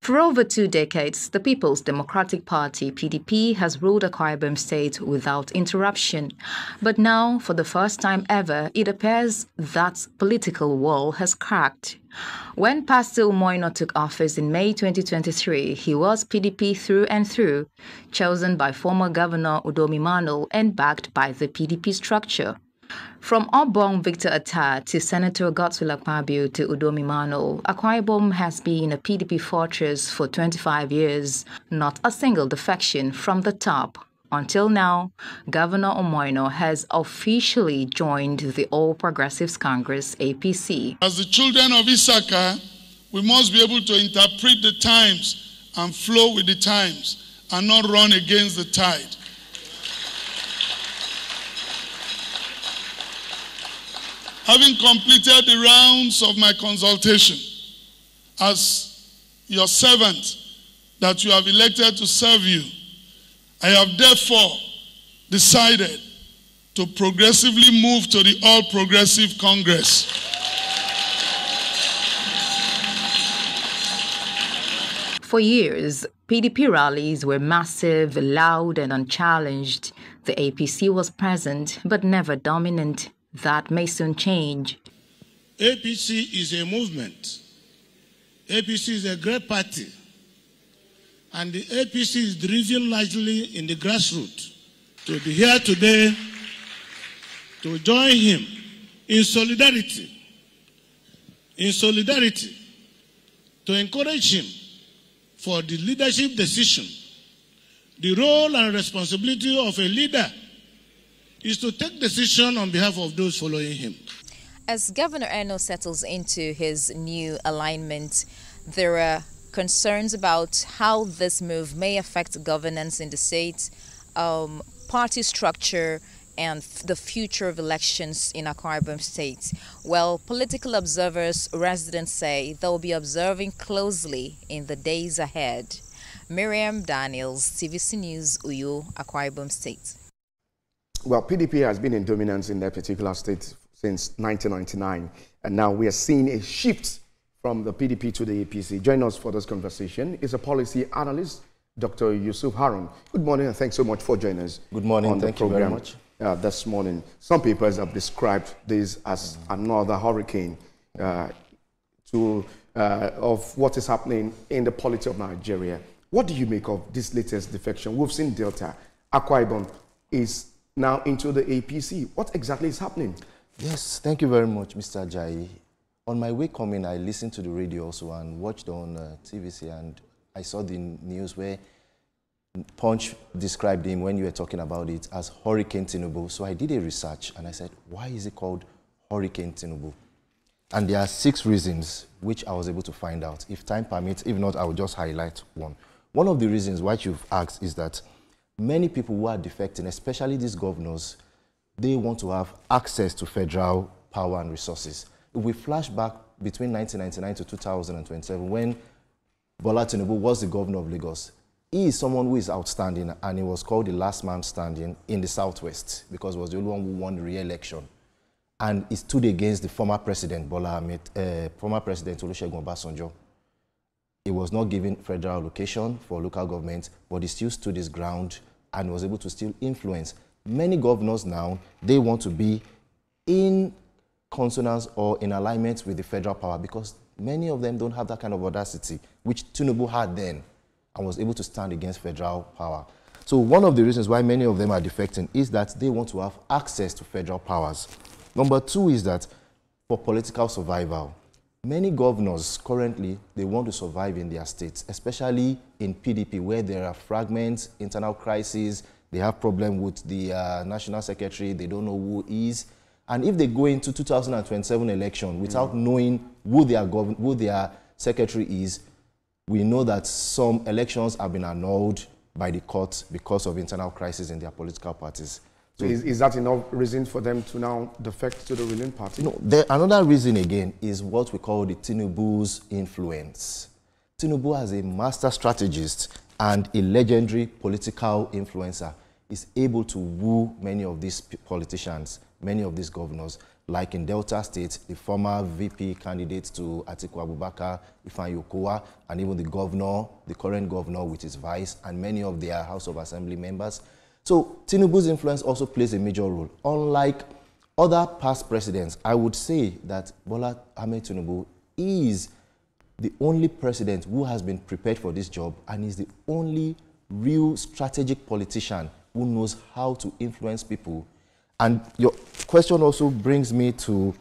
For over 2 decades, the People's Democratic Party, PDP, has ruled Akwa Ibom State without interruption. But now, for the first time ever, it appears that political wall has cracked. When Pastor Umoino took office in May 2023, he was PDP through and through, chosen by former Governor Udomi Mano and backed by the PDP structure. From Obong Victor Atta to Senator Godswill Akpabio to Udomi Mano, Akwa Ibom has been a PDP fortress for 25 years, not a single defection from the top. Until now, Governor Umoino has officially joined the All Progressives Congress, APC. As the children of Issachar, we must be able to interpret the times and flow with the times and not run against the tide. Having completed the rounds of my consultation as your servant that you have elected to serve you, I have therefore decided to progressively move to the All Progressive Congress. For years, PDP rallies were massive, loud, and unchallenged. The APC was present, but never dominant. That may soon change. APC is a movement. APC is a great party. And the APC is driven largely in the grassroots. To be here today, to join him in solidarity, to encourage him for the leadership decision. The role and responsibility of a leader is to take decision on behalf of those following him. As Governor Eno settles into his new alignment, there are concerns about how this move may affect governance in the state, party structure, and the future of elections in Akwa Ibom State. Well, political observers, residents say they'll be observing closely in the days ahead. Miriam Daniels, TVC News, Uyo, Akwa Ibom State. Well, PDP has been in dominance in that particular state since 1999, and now we are seeing a shift from the PDP to the APC. Join us for this conversation is a policy analyst, Dr. Yusuf Haroun. Good morning, and thanks so much for joining us. Good morning, on the thank you very much. This morning. Some papers have described this as another hurricane of what is happening in the polity of Nigeria. What do you make of this latest defection? We've seen Delta. Akwa Ibom is now into the APC. What exactly is happening? Yes, thank you very much, Mr. Ajayi. On my way coming, I listened to the radio also and watched on TVC, and I saw the news where Punch described him, when you were talking about it, as Hurricane Tinubu. So I did a research and I said, why is it called Hurricane Tinubu? And there are 6 reasons which I was able to find out. If time permits, if not, I will just highlight one. One of the reasons why you've asked is that many people who are defecting, especially these governors, they want to have access to federal power and resources. If we flash back between 1999 to 2027, when Bola Tinubu was the governor of Lagos, he is someone who is outstanding, and he was called the last man standing in the Southwest because he was the only one who won the re-election. And he stood against the former president, former president Olusegun Obasanjo. He was not given federal allocation for local government, but he still stood his ground and was able to still influence. Many governors now, they want to be in consonance or in alignment with the federal power because many of them don't have that kind of audacity, which Tinubu had then and was able to stand against federal power. So one of the reasons why many of them are defecting is that they want to have access to federal powers. Number 2 is that for political survival, many governors currently, they want to survive in their states, especially in PDP where there are fragments, internal crises, they have problem with the national secretary, they don't know who is. And if they go into 2027 election without knowing who their secretary is, we know that some elections have been annulled by the court because of internal crisis in their political parties. So is that enough reason for them to now defect to the ruling party? No, another reason again is what we call the Tinubu's influence. Tinubu, as a master strategist and a legendary political influencer, is able to woo many of these politicians, many of these governors. like in Delta State, the former VP candidate to Atiku Abubakar, Ifeanyi Okowa, and even the governor, the current governor with his vice, and many of their House of Assembly members. So Tinubu's influence also plays a major role. Unlike other past presidents, I would say that Bola Ahmed Tinubu is the only president who has been prepared for this job and is the only real strategic politician who knows how to influence people. And your question also brings me to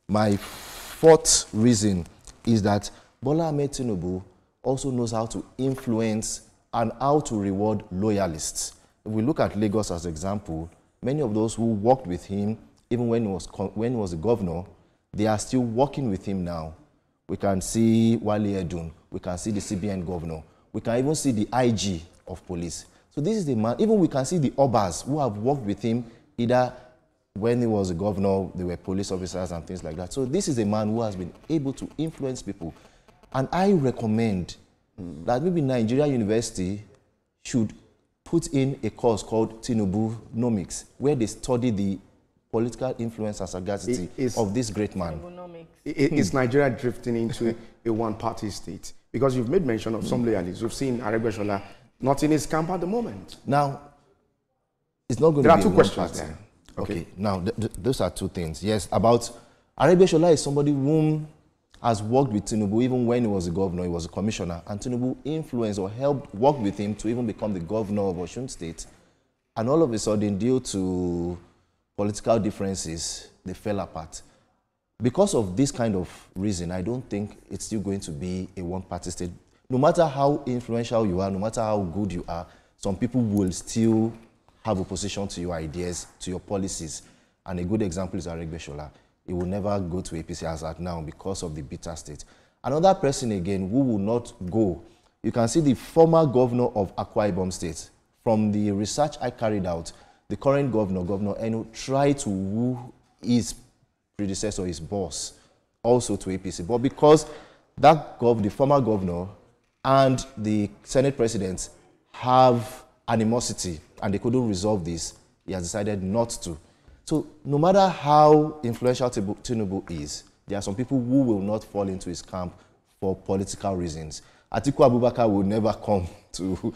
my fourth reason, is that Bola Ahmed Tinubu also knows how to influence and how to reward loyalists. If we look at Lagos as an example, many of those who worked with him, even when he was a governor, they are still working with him now. We can see Wale Edun, we can see the CBN governor, we can even see the IG of police. So this is the man, even we can see the Obas who have worked with him, either when he was a governor, they were police officers and things like that. So this is a man who has been able to influence people. And I recommend that maybe Nigeria University should put in a course called Tinubunomics, where they study the political influence and sagacity of this great man. Is Nigeria drifting into a one-party state? Because you've made mention of some loyalists. We've seen Aregbesola not in his camp at the moment. Now, it's not going to be. There are two questions there. Okay. Now, those are two things. Yes, about Aregbesola is somebody whom has worked with Tinubu even when he was a governor, he was a commissioner, and Tinubu influenced or helped work with him to even become the governor of Osun State. And all of a sudden, due to political differences, they fell apart. Because of this kind of reason, I don't think it's still going to be a one-party state. No matter how influential you are, no matter how good you are, some people will still have opposition to your ideas, to your policies. And a good example is Aregbesola. He will never go to APC as at now because of the bitter state. Another person again who will not go, you can see the former governor of Akwa Ibom State. From the research I carried out, the current governor, Governor Eno, tried to woo his predecessor, his boss, also to APC. But because the former governor and the Senate president have animosity and they couldn't resolve this, he has decided not to. So no matter how influential Tinubu is, there are some people who will not fall into his camp for political reasons. Atiku Abubakar will never come to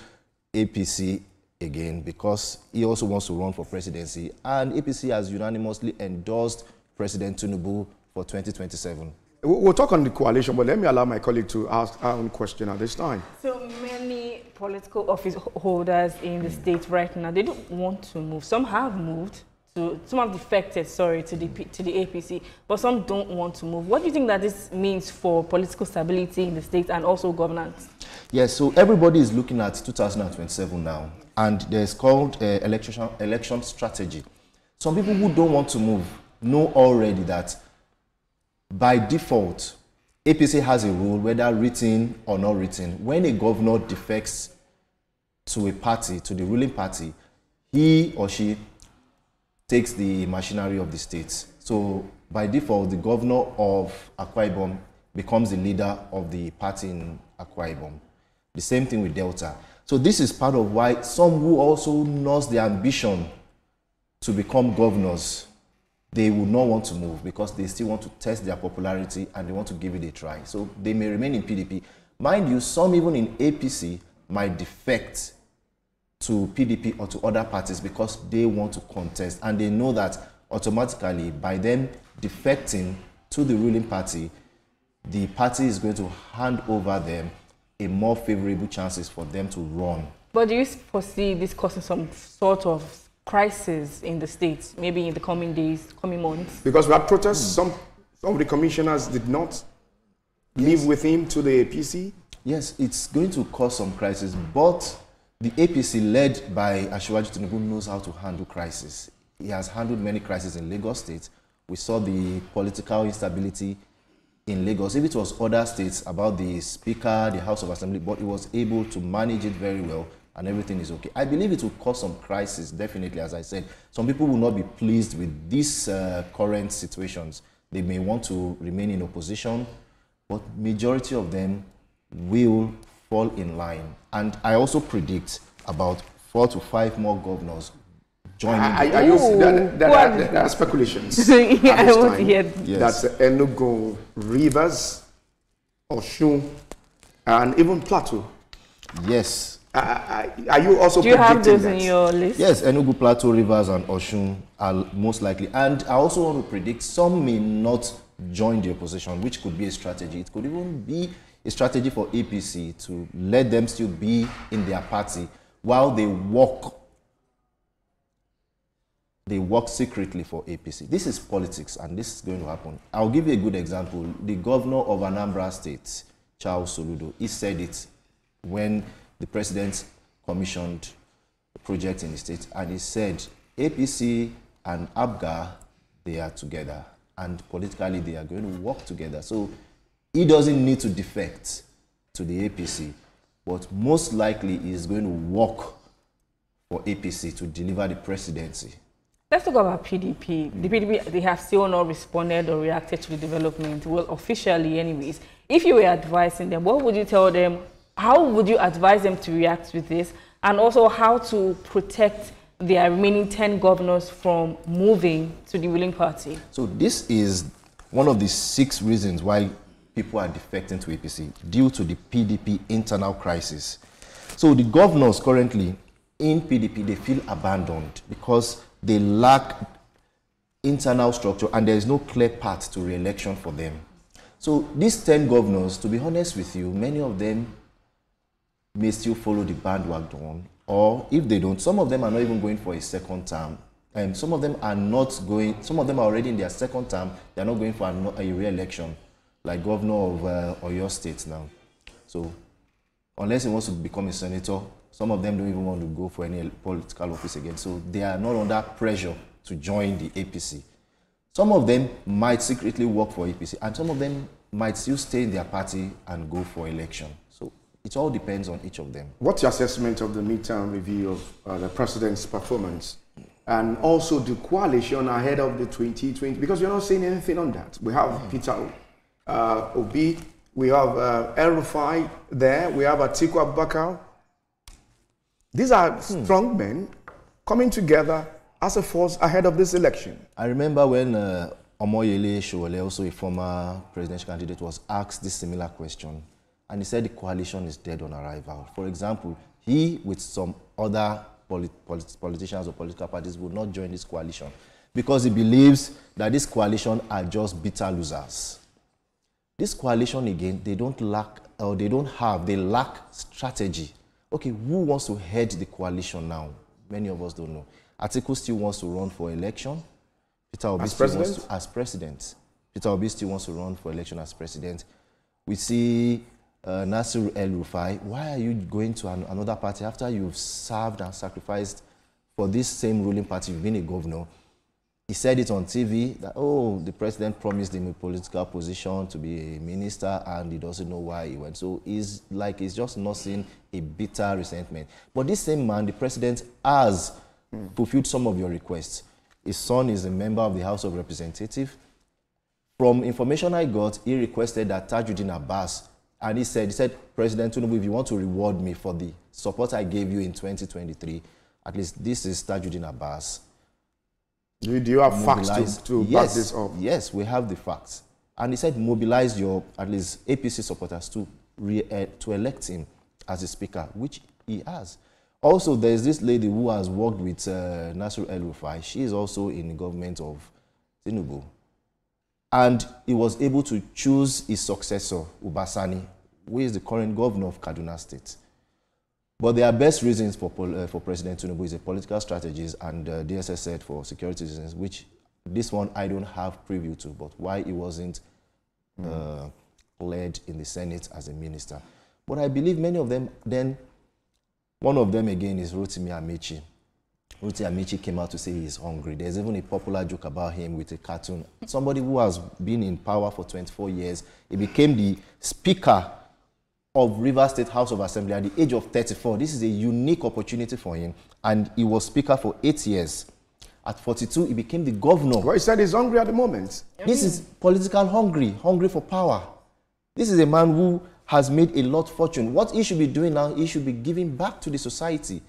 APC again because he also wants to run for presidency, and APC has unanimously endorsed President Tinubu for 2027. We'll talk on the coalition, but let me allow my colleague to ask our own question at this time. So many political office holders in the state right now, they don't want to move. Some have moved, some have defected, to the APC, but some don't want to move. What do you think that this means for political stability in the state and also governance? Yes, so everybody is looking at 2027 now, and there's called election strategy. Some people who don't want to move know already that by default, APC has a rule, whether written or not written. When a governor defects to a party, to the ruling party, he or she takes the machinery of the state. So by default, the governor of Akwa Ibom becomes the leader of the party in Akwa Ibom. The same thing with Delta. So this is part of why some who also lost their ambition to become governors, they will not want to move because they still want to test their popularity and they want to give it a try. So they may remain in PDP. Mind you, some even in APC might defect to PDP or to other parties because they want to contest, and they know that automatically by them defecting to the ruling party, the party is going to hand over them a more favorable chances for them to run. But do you foresee this causing some sort of crisis in the state, maybe in the coming days, coming months? Because we had protests, some of the commissioners did not leave with him to the APC. Yes, it's going to cause some crisis, but the APC led by Asiwaju Tinubu knows how to handle crisis. He has handled many crises in Lagos State. We saw the political instability in Lagos. If it was other states about the Speaker, the House of Assembly, but he was able to manage it very well and everything is okay. I believe it will cause some crisis, definitely, as I said. Some people will not be pleased with these current situations. They may want to remain in opposition, but majority of them will fall in line. And I also predict about 4 to 5 more governors joining. There are speculations. Yeah, I want to hear. Yes. That Enugu, Rivers, Osun, and even Plateau. Yes. Are you also Do you have those that? in your list? Yes, Enugu, Plateau, Rivers, and Osun are most likely. And I also want to predict some may not join the opposition, which could be a strategy. It could even be a strategy for APC to let them still be in their party while they work secretly for APC. This is politics, and this is going to happen. I'll give you a good example. The governor of Anambra State, Charles Soludo, he said it when the president commissioned a project in the state, and he said APC and ABGA, they are together, and politically they are going to work together. So he doesn't need to defect to the APC, but most likely he is going to work for APC to deliver the presidency. Let's talk about PDP. The PDP, they have still not responded or reacted to the development. Well, officially anyways. If you were advising them, what would you tell them? How would you advise them to react with this? And also how to protect their remaining 10 governors from moving to the ruling party? So this is one of the 6 reasons why people are defecting to APC, due to the PDP internal crisis. So the governors currently in PDP, they feel abandoned because they lack internal structure and there is no clear path to re-election for them. So these 10 governors, to be honest with you, many of them may still follow the bandwagon, or if they don't, some of them are not even going for a second term. And some of them are not going, some of them are already in their second term, they are not going for a re-election, like governor of Oyo State now. So unless he wants to become a senator, some of them don't even want to go for any political office again. So they are not under pressure to join the APC. Some of them might secretly work for APC, and some of them might still stay in their party and go for election. So it all depends on each of them. What's your assessment of the midterm review of the president's performance? And also the coalition ahead of the 2020, because we're not saying anything on that. We have Peter Obi, we have El Rufai there, we have Atiku Abubakar. These are strong men coming together as a force ahead of this election. I remember when Omoyele Sowore, also a former presidential candidate, was asked this similar question. And he said the coalition is dead on arrival. For example, he with some other politicians or political parties would not join this coalition because he believes that this coalition are just bitter losers. This coalition, again, they lack strategy. Okay, who wants to head the coalition now? Many of us don't know. Atiku still wants to run for election. Peter Obi still wants to, as president. Peter Obi still wants to run for election as president. We see Nasir El Rufai. Why are you going to another party after you've served and sacrificed for this same ruling party? You've been a governor. He said it on TV that, oh, the president promised him a political position to be a minister and he doesn't know why he went. So he's just nursing a bitter resentment. But this same man, the president, has fulfilled some of your requests. His son is a member of the House of Representatives. From information I got, he requested that Tajuddin Abbas, and he said, President Tinubu, if you want to reward me for the support I gave you in 2023, at least this is Tajuddin Abbas. Do you have facts to back this up? Yes, we have the facts. And he said mobilize your, at least APC supporters to elect him as a speaker, which he has. Also, there's this lady who has worked with Nasir El Rufai. She is also in the government of Tinubu. And he was able to choose his successor, Ubasani, who is the current governor of Kaduna State. But their best reasons for President Tinubu is a political strategies and DSS said for security reasons, which this one I don't have preview to, but why he wasn't led in the Senate as a minister. But I believe many of them, then one of them again is Rotimi Amici. Rotimi Amici came out to say he's hungry. There's even a popular joke about him with a cartoon. Somebody who has been in power for 24 years, he became the speaker of Rivers State House of Assembly at the age of 34. This is a unique opportunity for him, and he was speaker for 8 years. At 42, he became the governor. Well, he said he's hungry at the moment. This is political hungry for power. This is a man who has made a lot of fortune. What he should be doing now, he should be giving back to the society.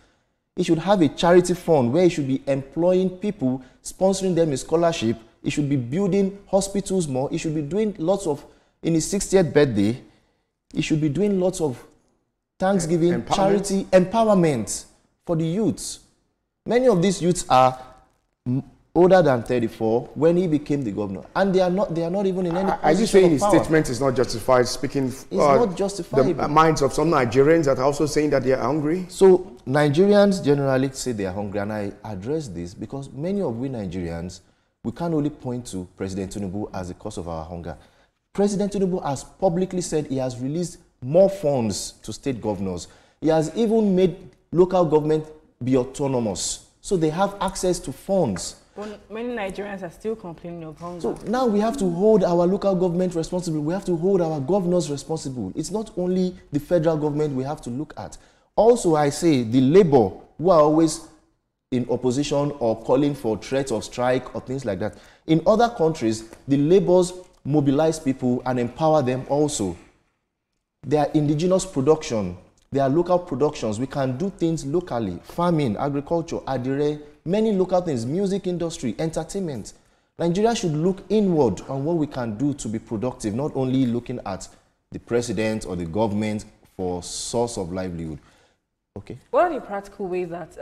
He should have a charity fund where he should be employing people, sponsoring them a scholarship. He should be building hospitals more. He should be doing lots of, in his 60th birthday, he should be doing lots of Thanksgiving, charity, empowerment for the youths. Many of these youths are older than 34 when he became the governor, and they are not even in any position. Are you saying his statement is not justified? Speaking, it's not justifiable. The minds of some Nigerians that are also saying that they are hungry. So Nigerians generally say they are hungry, and I address this because many of we Nigerians, we can't only point to President Tinubu as the cause of our hunger. President Tinubu has publicly said he has released more funds to state governors. He has even made local government be autonomous, so they have access to funds. But many Nigerians are still complaining of hunger. So now we have to hold our local government responsible. We have to hold our governors responsible. It's not only the federal government we have to look at. Also, I say the labor who are always in opposition or calling for threats of strike or things like that. In other countries, the laborers mobilize people and empower them also. There are indigenous production. There are local productions. We can do things locally. Farming, agriculture, adire, many local things, music industry, entertainment. Nigeria should look inward on what we can do to be productive, not only looking at the president or the government for source of livelihood. Okay. What are the practical ways that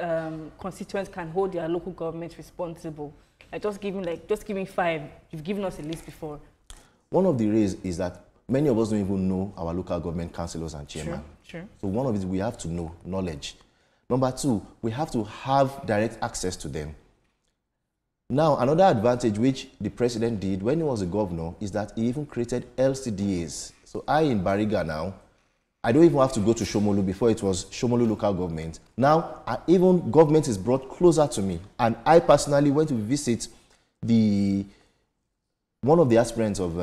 constituents can hold their local government responsible? Like just giving 5. You've given us a list before. One of the ways is that many of us don't even know our local government councillors and chairmen. Sure. So one of it, we have to know knowledge. Number 2, we have to have direct access to them. Now, another advantage which the president did when he was a governor is that he even created LCDAs. So I in Bariga now, I don't even have to go to Shomolu. Before it was Shomolu local government. Now, even government is brought closer to me. And I personally went to visit one of the aspirants of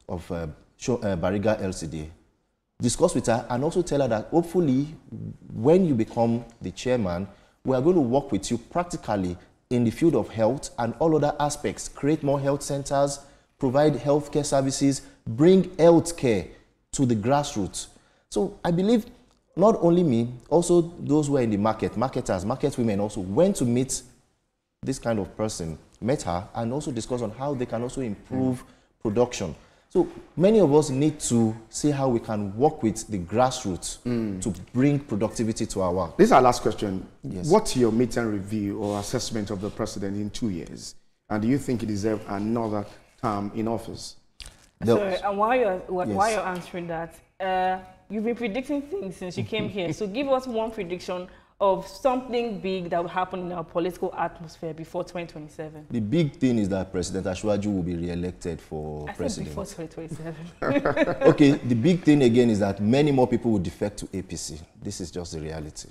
Bariga LCD, discuss with her and also tell her that hopefully when you become the chairman, we are going to work with you practically in the field of health and all other aspects, create more health centers, provide healthcare services, bring healthcare to the grassroots. So I believe not only me, also those who are in the marketers, market women also went to meet this kind of person, met her, and also discuss on how they can also improve production. So many of us need to see how we can work with the grassroots to bring productivity to our work. This is our last question. Yes. What's your midterm review or assessment of the president in 2 years? And do you think he deserves another term in office? Sorry, and while you're answering that, you've been predicting things since you came here. So give us one prediction of something big that will happen in our political atmosphere before 2027. The big thing is that President Ashwaju will be re-elected for president. Before 2027. Okay, the big thing again is that many more people will defect to APC. This is just the reality.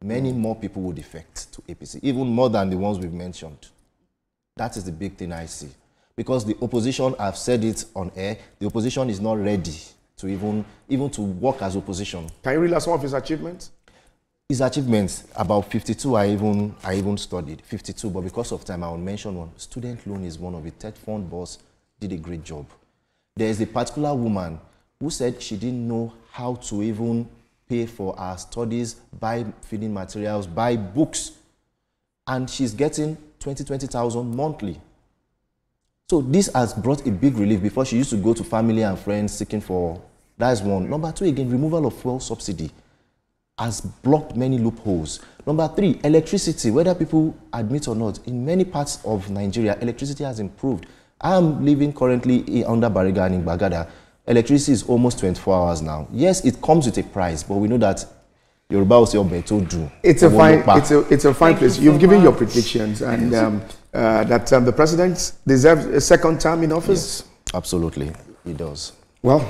Many more people will defect to APC, even more than the ones we've mentioned. That is the big thing I see. Because the opposition, I've said it on air, the opposition is not ready to even to work as opposition. Can you realize some of his achievements? His achievements, about 52, I even studied, 52, but because of time, I will mention one. Student loan is one of it. TED Fund boss did a great job. There is a particular woman who said she didn't know how to even pay for her studies, buy feeding materials, buy books, and she's getting 20,000 monthly. So this has brought a big relief. Before, she used to go to family and friends seeking for, that's one. Number 2, again, removal of fuel subsidy has blocked many loopholes. Number 3, electricity, whether people admit or not, in many parts of Nigeria, electricity has improved. I am living currently under Bariga and in Bagada. Electricity is almost 24 hours now. Yes, it comes with a price, but we know that Yoruba will say, it's a fine place. You've given your predictions, and that the president deserves a second term in office? Yes, absolutely, he does. Well,